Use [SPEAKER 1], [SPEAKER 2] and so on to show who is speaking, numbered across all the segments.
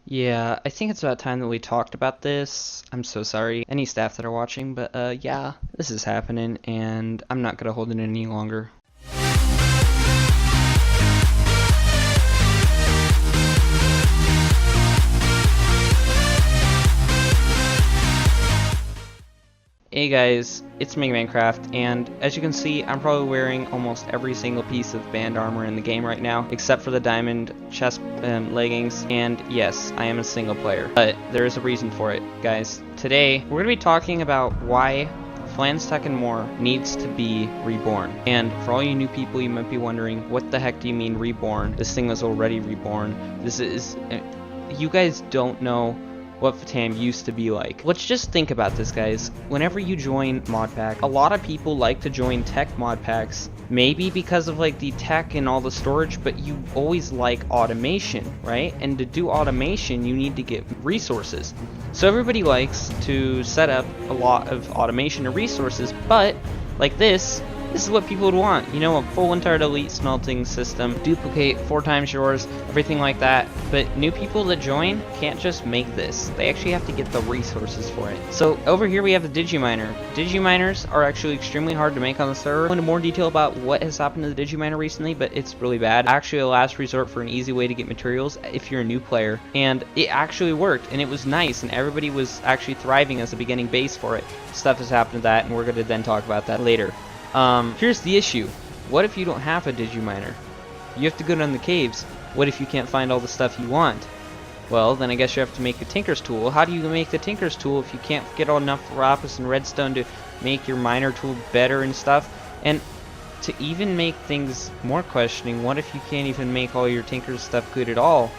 [SPEAKER 1] Yeah, I think it's about time that we talked about this. I'm so sorry, any staff that are watching, but yeah, this is happening, and I'm not gonna hold it any longer. Hey guys, it's me Minecraft, and as you can see, I'm probably wearing almost every single piece of band armor in the game right now, except for the diamond chest leggings, and yes, I am a single player, but there is a reason for it, guys. Today, we're going to be talking about why Ftam and more needs to be reborn. And for all you new people, you might be wondering, what the heck do you mean reborn? This thing was already reborn. This is... you guys don't know what Ftam used to be like. Let's just think about this, guys. Whenever you join mod pack, a lot of people like to join tech mod packs, maybe because of like the tech and all the storage, but you always like automation, right? And to do automation, you need to get resources. So everybody likes to set up a lot of automation and resources, but like this is what people would want, you know, a full entire elite smelting system, duplicate 4 times yours, everything like that. But new people that join can't just make this. They actually have to get the resources for it. So over here we have the Digiminer. Digiminers are actually extremely hard to make on the server. I'll go into more detail about what has happened to the Digiminer recently, but it's really bad. Actually a last resort for an easy way to get materials if you're a new player. And it actually worked, and it was nice, and everybody was actually thriving as a beginning base for it. Stuff has happened to that, and we're going to then talk about that later. Here's the issue. What if you don't have a Digiminer? You have to go down the caves. What if you can't find all the stuff you want? Well, then I guess you have to make a Tinker's Tool. How do you make the Tinker's Tool if you can't get enough lapis and redstone to make your miner tool better and stuff? And to even make things more questioning, what if you can't even make all your Tinker's stuff good at all?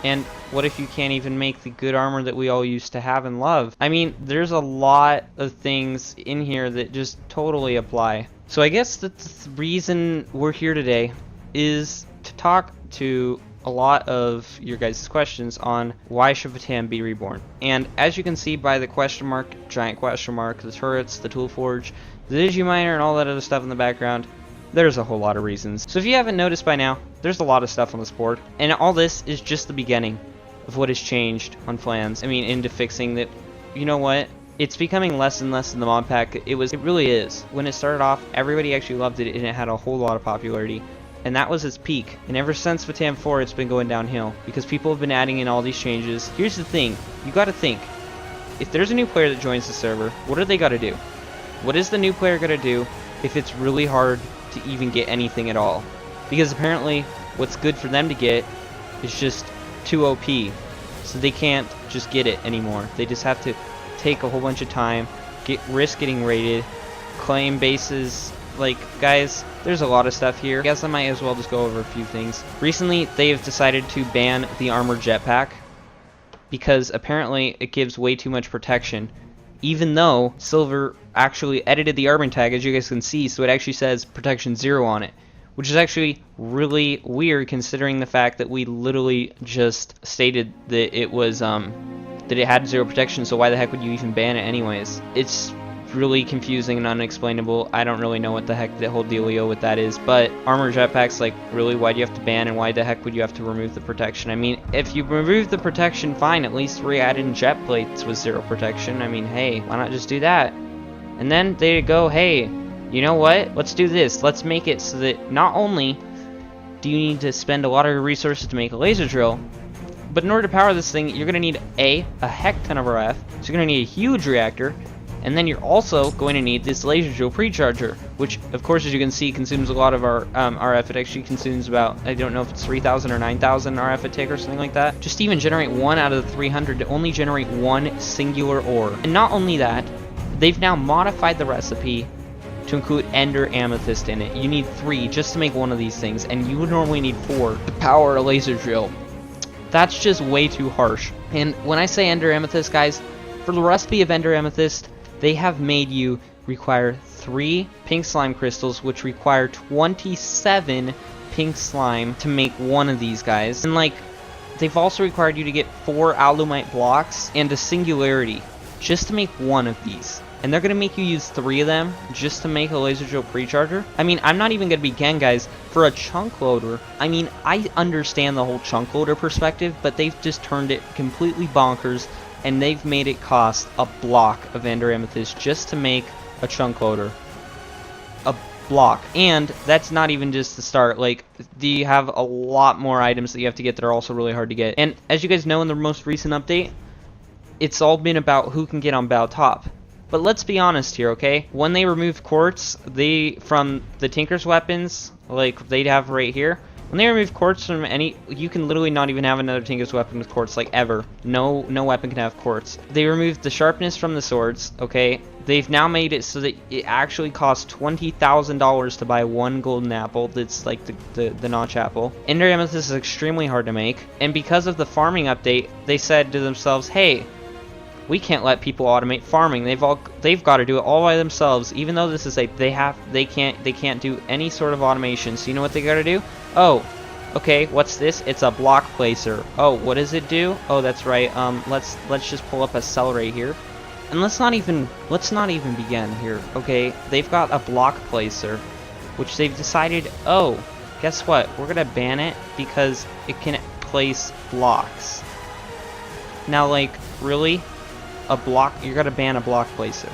[SPEAKER 1] And what if you can't even make the good armor that we all used to have and love? I mean, there's a lot of things in here that just totally apply. So I guess the reason we're here today is to talk to a lot of your guys' questions on why should Ftam be reborn. And as you can see by the question mark, giant question mark, the turrets, the tool forge, the Digiminer, and all that other stuff in the background, there's a whole lot of reasons. So if you haven't noticed by now, there's a lot of stuff on this board, and all this is just the beginning of what has changed on Flans. I mean, into fixing that, you know what? It's becoming less and less in the mod pack. It really is. When it started off, everybody actually loved it, and it had a whole lot of popularity. And that was its peak. And ever since Ftam 4, it's been going downhill, because people have been adding in all these changes. Here's the thing. You gotta think. If there's a new player that joins the server, what do they gotta do? What is the new player gonna do if it's really hard to even get anything at all? Because apparently, what's good for them to get is just too OP. So they can't just get it anymore. They just have to take a whole bunch of time, risk getting raided, claim bases. Like, guys, there's a lot of stuff here. I guess I might as well just go over a few things. Recently, they have decided to ban the armored jetpack because apparently it gives way too much protection, even though Silver actually edited the armor tag, as you guys can see, so it actually says protection 0 on it, which is actually really weird considering the fact that we literally just stated that it was that it had 0 protection, so why the heck would you even ban it anyways? It's really confusing and unexplainable. I don't really know what the heck the whole dealio with that is, but armor jetpacks, like, really, why do you have to ban, and why the heck would you have to remove the protection? I mean, if you remove the protection, fine, at least re-add in jet plates with 0 protection. I mean, hey, why not just do that? And then they go, hey, you know what? Let's do this. Let's make it so that not only do you need to spend a lot of your resources to make a laser drill, but in order to power this thing, you're going to need a heck ton of RF, so you're going to need a huge reactor, and then you're also going to need this laser drill precharger, which, of course, as you can see, consumes a lot of our RF. It actually consumes about, I don't know if it's 3,000 or 9,000 RF a tick or something like that. Just to even generate 1 out of the 300 to only generate 1 singular ore. And not only that, they've now modified the recipe to include ender amethyst in it. You need 3 just to make one of these things, and you would normally need 4 to power a laser drill. That's just way too harsh. And when I say ender amethyst, guys, for the recipe of ender amethyst, they have made you require 3 pink slime crystals, which require 27 pink slime to make one of these guys. And like, they've also required you to get 4 alumite blocks and a singularity just to make one of these. and they're gonna make you use 3 of them just to make a laser drill precharger. I mean, I'm not even gonna begin, guys, for a chunk loader. I mean, I understand the whole chunk loader perspective, but they've just turned it completely bonkers, and they've made it cost a block of Ender Amethyst just to make a chunk loader. A block. And that's not even just the start. Like, you have a lot more items that you have to get that are also really hard to get. And as you guys know, in the most recent update, it's all been about who can get on Bow Top. But let's be honest here, okay? When they removed quartz, from the Tinker's weapons, like they'd have right here, when they remove quartz from any, you can literally not even have another Tinker's weapon with quartz, like ever. No weapon can have quartz. They removed the sharpness from the swords, okay? They've now made it so that it actually costs $20,000 to buy 1 golden apple. That's like the notch apple. Ender Amethyst is extremely hard to make, and because of the farming update, they said to themselves, hey, we can't let people automate farming. They've got to do it all by themselves. Even though this is they can't do any sort of automation. So you know what they got to do? Oh, okay. What's this? It's a block placer. Oh, what does it do? Oh, that's right. Let's just pull up a cell right here, and let's not even begin here. Okay, they've got a block placer, which they've decided. Oh, guess what? We're gonna ban it because it can place blocks. Now, like, really? A block, you're gonna ban a block placer.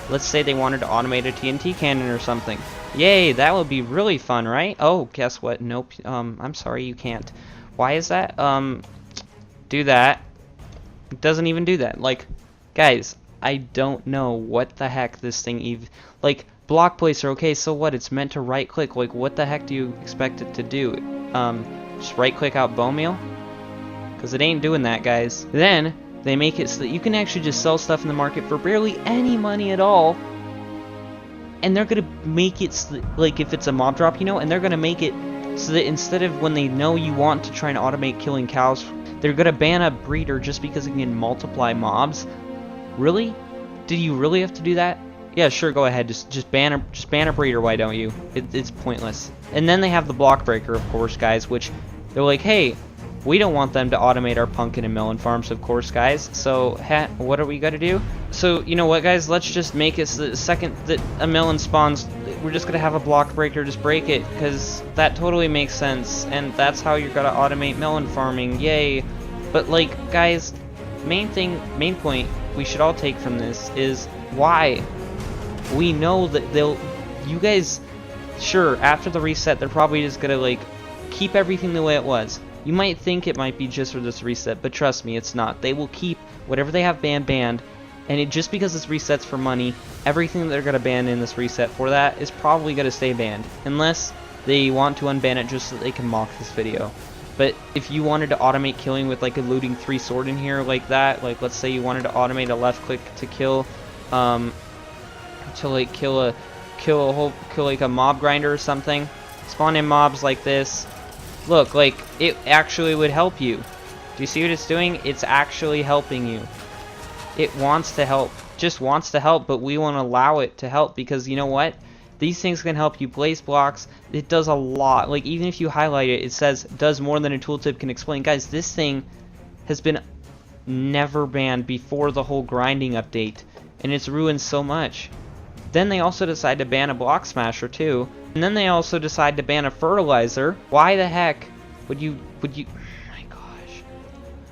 [SPEAKER 1] Let's say they wanted to automate a TNT cannon or something. Yay, that would be really fun, right? Oh, guess what? Nope. I'm sorry, you can't. Why is that? Do that. It doesn't even do that. Like, guys, I don't know what the heck this thing even, like, block placer, okay, so what? It's meant to right click. Like, what the heck do you expect it to do? Just right click out bone meal? Because it ain't doing that, guys. Then they make it so that you can actually just sell stuff in the market for barely any money at all. And they're gonna make it so that, like, if it's a mob drop, you know, and they're gonna make it so that instead of when they know you want to try and automate killing cows, they're gonna ban a breeder just because it can multiply mobs. Really? Did you really have to do that? Yeah, sure, go ahead. Just ban a breeder, why don't you? It's pointless. And then they have the block breaker, of course, guys, which they're like, hey, we don't want them to automate our pumpkin and melon farms, of course, guys. So, what are we gonna do? So, you know what, guys? Let's just make it so the second that a melon spawns, we're just gonna have a block breaker just break it, because that totally makes sense, and that's how you're gonna automate melon farming. Yay! But, like, guys, main point we should all take from this is why. We know that you guys, sure, after the reset, they're probably just gonna, like, keep everything the way it was. You might think it might be just for this reset, but trust me, it's not. They will keep whatever they have banned, and just because this resets for money, everything that they're going to ban in this reset for that is probably going to stay banned, unless they want to unban it just so that they can mock this video. But if you wanted to automate killing with, like, a looting 3 sword in here like that, like, let's say you wanted to automate a left click to kill, kill like a mob grinder or something, spawn in mobs like this. Look, like, it actually would help you. Do you see what it's doing? It's actually helping you. It wants to help. Just wants to help, but we won't allow it to help because, you know what? These things can help you place blocks. It does a lot. Like, even if you highlight it, it says, does more than a tooltip can explain. Guys, this thing has been never banned before the whole grinding update, and it's ruined so much. Then they also decide to ban a block smasher, too. And then they also decide to ban a fertilizer. Why the heck would you, oh my gosh.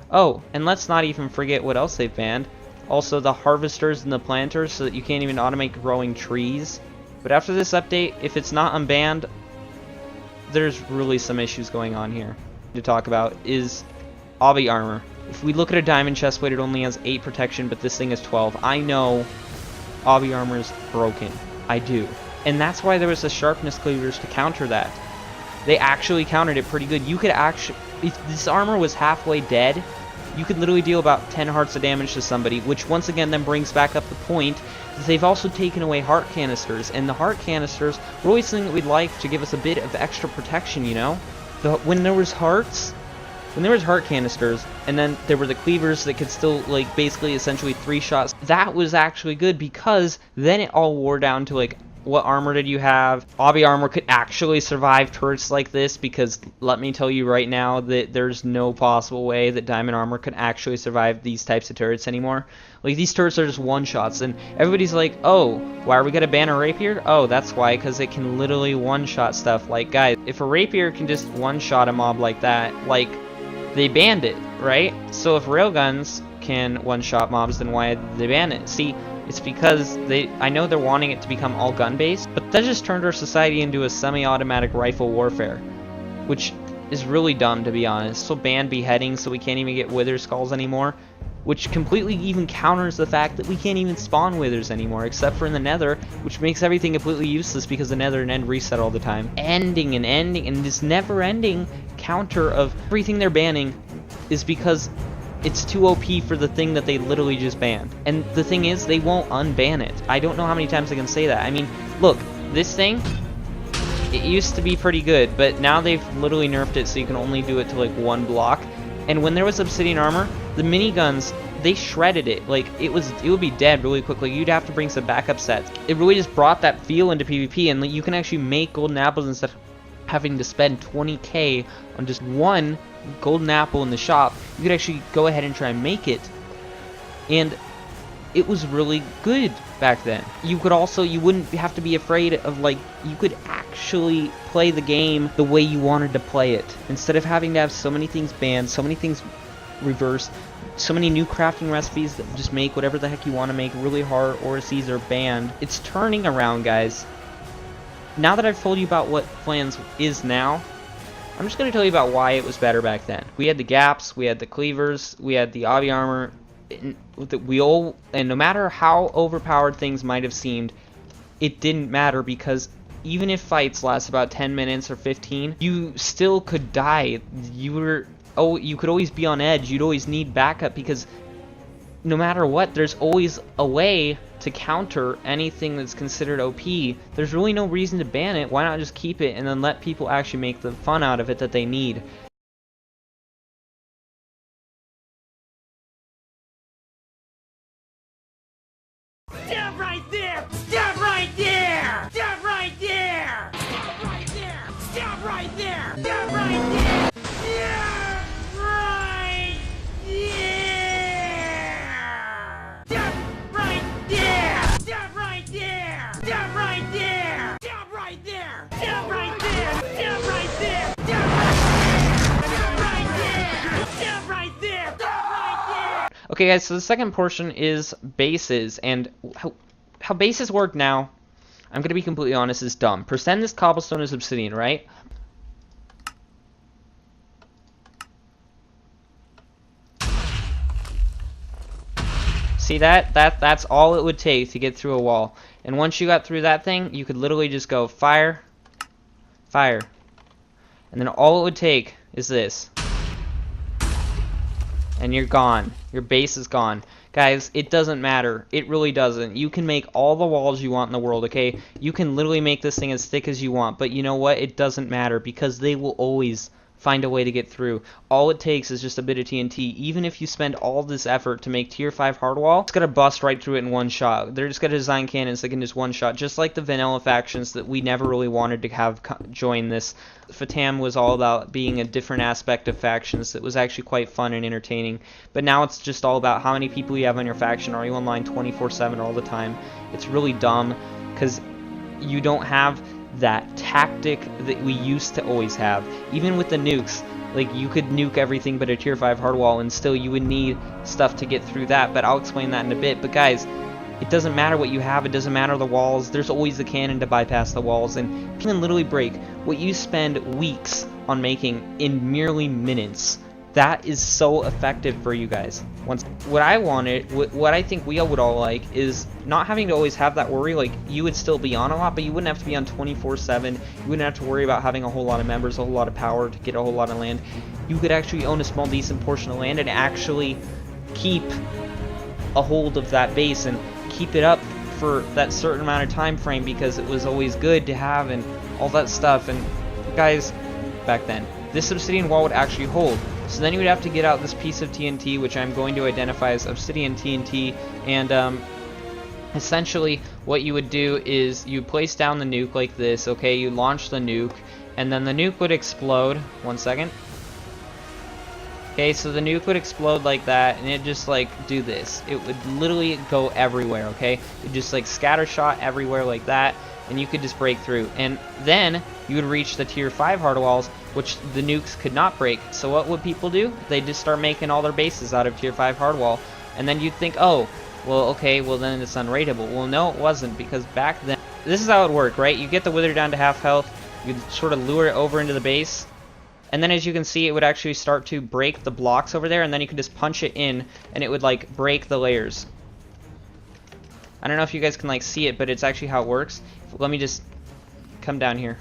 [SPEAKER 1] Oh, and let's not even forget what else they've banned. Also the harvesters and the planters, so that you can't even automate growing trees. But after this update, if it's not unbanned, there's really some issues going on here to talk about, is obby armor. If we look at a diamond chestplate, it only has 8 protection, but this thing has 12. I know obby armor is broken. I do. And that's why there was the sharpness cleavers to counter that. They actually countered it pretty good. You could actually, if this armor was halfway dead, you could literally deal about 10 hearts of damage to somebody, which once again then brings back up the point that they've also taken away heart canisters, and the heart canisters were always something that we'd like to give us a bit of extra protection, you know? When there was heart canisters, and then there were the cleavers that could still, like, basically essentially 3 shots, that was actually good because then it all wore down to, like, what armor did you have? Obby armor could actually survive turrets like this, because let me tell you right now that there's no possible way that diamond armor could actually survive these types of turrets anymore. Like, these turrets are just one-shots, and everybody's like, oh, why are we gonna ban a rapier? Oh, that's why, because it can literally one-shot stuff. Like, guys, if a rapier can just one-shot a mob like that, like, they banned it, right? So if railguns can one-shot mobs, then why did they ban it? See, it's because I know they're wanting it to become all gun-based, but that just turned our society into a semi-automatic rifle warfare, which is really dumb, to be honest. So ban beheading, so we can't even get wither skulls anymore, which completely even counters the fact that we can't even spawn withers anymore, except for in the nether, which makes everything completely useless because the nether and end reset all the time. Ending and ending, and this never-ending counter of everything they're banning is because it's too OP for the thing that they literally just banned. And the thing is, they won't unban it. I don't know how many times I can say that. I mean, look, this thing, it used to be pretty good, but now they've literally nerfed it so you can only do it to like one block. And when there was obsidian armor, the miniguns, they shredded it. Like, it would be dead really quickly. You'd have to bring some backup sets. It really just brought that feel into PvP, and like, you can actually make golden apples instead of having to spend 20k on just one golden apple in the shop. You could actually go ahead and try and make it, and it was really good back then. You wouldn't have to be afraid of, like, you could actually play the game the way you wanted to play it, instead of having to have so many things banned, so many things reversed, so many new crafting recipes that just make whatever the heck you want to make really hard, or C's are banned. It's turning around, guys. Now that I've told you about what Flans is now, I'm just going to tell you about why it was better back then. We had the gaps, we had the cleavers, we had the obby armor, and no matter how overpowered things might have seemed, it didn't matter, because even if fights last about 10 minutes or 15, you still could die. You could always be on edge. You'd always need backup, because no matter what, there's always a way to counter anything that's considered OP. There's really no reason to ban it. Why not just keep it and then let people actually make the fun out of it that they need?
[SPEAKER 2] Stop right there! Stop right there! Stop right there! Stop right there! Stop right there! Stop right there! Stop right there! Stop right there! Stop right there! Stop right there! Stop right there! Stop right there! Stop right there! Stop right there! Stop right there! Stop right there!
[SPEAKER 1] Okay, guys, so the second portion is bases, and how bases work now, I'm going to be completely honest, is dumb. Pretend this cobblestone is obsidian, right? See that? That's all it would take to get through a wall. And once you got through that thing, you could literally just go fire, fire. And then all it would take is this. And you're gone. Your base is gone. Guys, it doesn't matter. It really doesn't. You can make all the walls you want in the world, okay? You can literally make this thing as thick as you want, but you know what? It doesn't matter, because they will always find a way to get through. All it takes is just a bit of TNT. Even if you spend all this effort to make tier 5 hardwall, it's gonna bust right through it in one shot. They're just gonna design cannons that can just one shot, just like the vanilla factions that we never really wanted to have join this. Ftam was all about being a different aspect of factions that was actually quite fun and entertaining, but now it's just all about how many people you have on your faction. Are you online 24/7 all the time? It's really dumb, because you don't have that tactic that we used to always have. Even with the nukes, like, you could nuke everything but a tier 5 hardwall, and still you would need stuff to get through that, but I'll explain that in a bit. But guys, it doesn't matter what you have, it doesn't matter the walls, there's always the cannon to bypass the walls, and you can literally break what you spend weeks on making in merely minutes. That is so effective for you guys. What I wanted, what I think we all would all like, is not having to always have that worry. Like, you would still be on a lot, but you wouldn't have to be on 24/7. You wouldn't have to worry about having a whole lot of members, a whole lot of power to get a whole lot of land. You could actually own a small decent portion of land and actually keep a hold of that base and keep it up for that certain amount of time frame, because it was always good to have and all that stuff. And guys, back then, this obsidian wall would actually hold. So then you would have to get out this piece of TNT, which I'm going to identify as obsidian TNT, and Essentially, what you would do is you place down the nuke like this, okay? You launch the nuke, and then the nuke would explode. 1 second. Okay, so the nuke would explode like that, and it'd just like do this. It would literally go everywhere, okay? It'd just like scatter shot everywhere like that, and you could just break through. And then you would reach the tier 5 hard walls, which the nukes could not break. So what would people do? They'd just start making all their bases out of tier 5 hard wall, and then you'd think, oh, well, okay, well then it's unrateable. Well, no, it wasn't, because back then, this is how it worked, right? You get the Wither down to half health, you sort of lure it over into the base, and then as you can see, it would actually start to break the blocks over there, and then you could just punch it in, and it would like break the layers. I don't know if you guys can like see it, but it's actually how it works. Let me just come down here.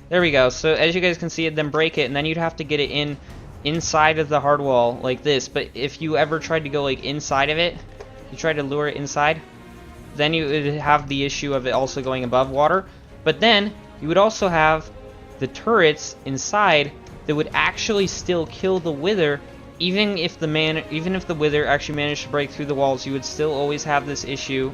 [SPEAKER 1] There we go. So as you guys can see it, then break it, and then you'd have to get it inside of the hard wall like this. But if you ever tried to go like inside of it, you try to lure it inside, then you would have the issue of it also going above water. But then you would also have the turrets inside that would actually still kill the Wither. Even if the Wither actually managed to break through the walls, you would still always have this issue.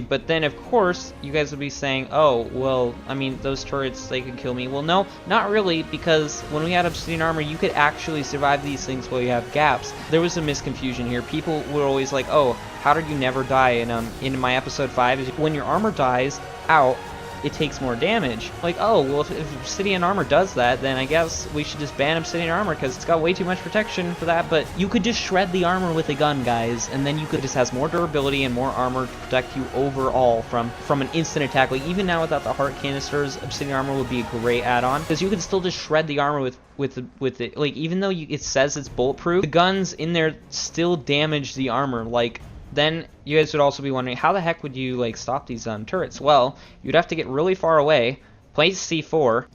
[SPEAKER 1] But then of course you guys would be saying, oh well, I mean, those turrets, they could kill me. Well, no, not really, because when we had obsidian armor, you could actually survive these things while you have gaps. There was a misconfusion here. People were always like, oh, how did you never die? And in my episode 5 is when your armor dies out, it takes more damage. Like, oh, well, if obsidian armor does that, then I guess we should just ban obsidian armor because it's got way too much protection for that. But you could just shred the armor with a gun, guys, and then you could just has more durability and more armor to protect you overall from an instant attack. Like, even now without the heart canisters, obsidian armor would be a great add-on because you could still just shred the armor with it. Like, even though it says it's bulletproof, the guns in there still damage the armor. Like, then you guys would also be wondering, how the heck would you like stop these turrets? Well, you'd have to get really far away, place C4,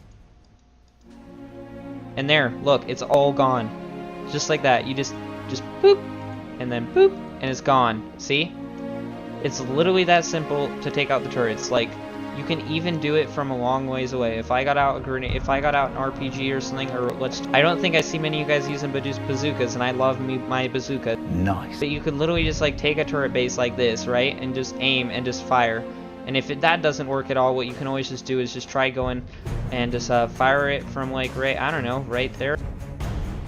[SPEAKER 1] and there, look, it's all gone. Just like that. You just boop, and then boop, and it's gone. See? It's literally that simple to take out the turrets. Like, you can even do it from a long ways away. If I got out a grenade, if I got out an RPG or something, or I don't think I see many of you guys using bazookas, and I love my bazooka. Nice. But you could literally just like take a turret base like this, right, and just aim and just fire. And if that doesn't work at all, what you can always just do is just try going and just fire it from like I don't know, right there.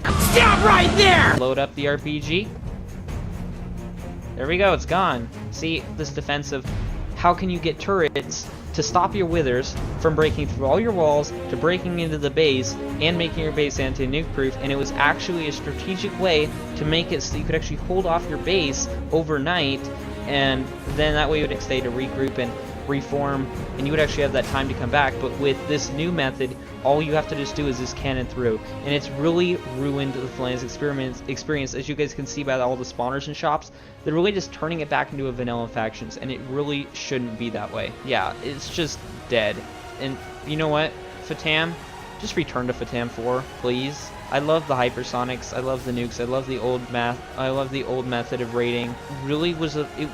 [SPEAKER 2] Stop right there!
[SPEAKER 1] Load up the RPG. There we go, it's gone. See, this defensive. How can you get turrets to stop your withers from breaking through all your walls, to breaking into the base, and making your base anti-nuke proof? And it was actually a strategic way to make it so you could actually hold off your base overnight, and then that way you would stay to regroup and reform, and you would actually have that time to come back. But with this new method, all you have to just do is just cannon through, and it's really ruined the Flames experience, as you guys can see by all the spawners and shops. They're really just turning it back into a vanilla factions, and it really shouldn't be that way. Yeah, it's just dead. And you know what, Ftam, just return to Ftam 4, please. I love the hypersonics, I love the nukes, I love the old method of raiding. Really it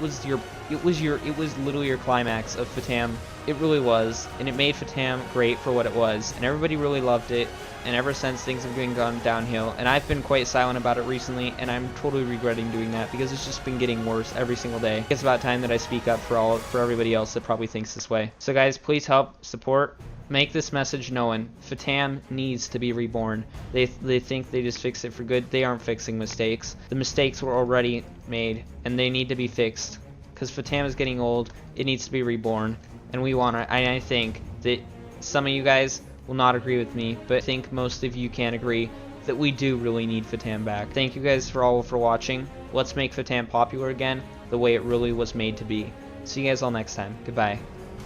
[SPEAKER 1] was literally your climax of Ftam. It really was, and it made Ftam great for what it was, and everybody really loved it. And ever since, things have been gone downhill, and I've been quite silent about it recently, and I'm totally regretting doing that because it's just been getting worse every single day. It's about time that I speak up for everybody else that probably thinks this way. So guys, please help, support, make this message known. Ftam needs to be reborn. They think they just fix it for good. They aren't fixing mistakes. The mistakes were already made, and they need to be fixed. Because Ftam is getting old, it needs to be reborn, and we want to. I think that some of you guys will not agree with me, but I think most of you can agree that we do really need Ftam back. Thank you guys for watching. Let's make Ftam popular again, the way it really was made to be. See you guys all next time. Goodbye.